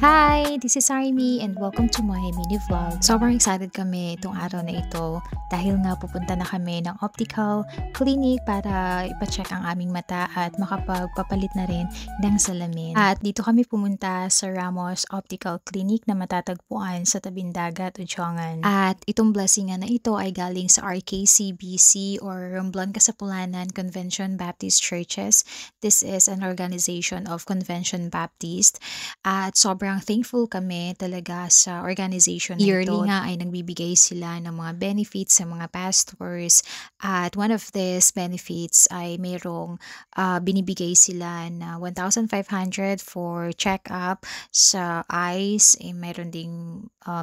Hi! This is Army and welcome to my mini vlog. Sobrang excited kami itong araw na ito dahil nga pupunta na kami ng optical clinic para ipacheck ang aming mata at makapagpapalit na rin ng salamin. At dito kami pumunta sa Ramos Optical Clinic na matatagpuan sa tabing dagat, Uchongan. At itong blessingan na ito ay galing sa RKCBC or Romblon Kasapulanan Convention Baptist Churches. This is an organization of Convention Baptist. At sobrang thankful kami talaga sa organization na Yearly ito. Nga ay nagbibigay sila ng mga benefits sa mga pastors. At one of these benefits ay mayroong binibigay sila na 1,500 for check-up sa eyes. Mayroon ding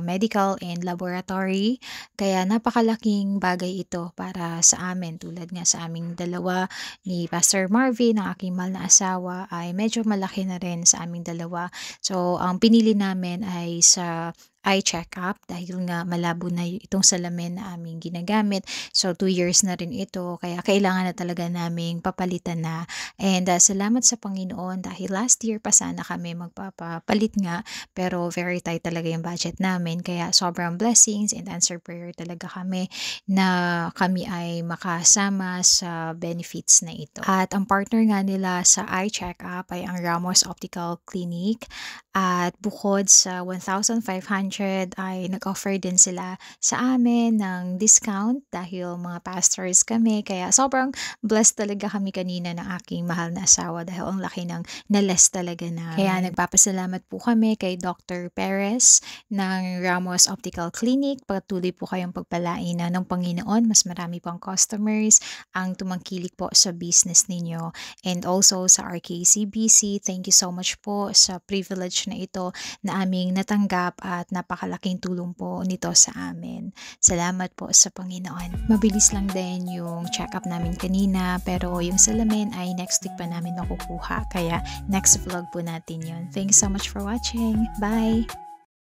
medical and laboratory. Kaya napakalaking bagay ito para sa amin. Tulad nga sa aming dalawa ni Pastor Marvin, ang aking mahal na asawa, ay medyo malaki na rin sa aming dalawa. So, ang pinili namin ay sa eye check-up dahil nga malabo na itong salamin na aming ginagamit. So, 2 years na rin ito. Kaya kailangan na talaga naming papalitan na. And salamat sa Panginoon dahil last year pa sana kami magpapapalit nga. Pero very tight talaga yung budget namin. Kaya sobrang blessings and answer prayer talaga kami na kami ay makasama sa benefits na ito. At ang partner nga nila sa eye check-up ay ang Ramos Optical Clinic. At bukod sa 1,500 ay nag-offer din sila sa amin ng discount dahil mga pastors kami. Kaya sobrang blessed talaga kami kanina ng aking mahal na asawa dahil ang laki ng na-less talaga namin. Kaya nagpapasalamat po kami kay Dr. Perez ng Ramos Optical Clinic. Patuloy po kayong pagpalain ng Panginoon. Mas marami pang customers ang tumangkilik po sa business ninyo. And also sa RKCBC, thank you so much po sa privilege na ito na aming natanggap at napakalaking tulong po nito sa amin. Salamat po sa Panginoon. Mabilis lang din yung check-up namin kanina pero yung salamin ay next week pa namin makukuha. Kaya next vlog po natin yun. Thanks so much for watching. Bye!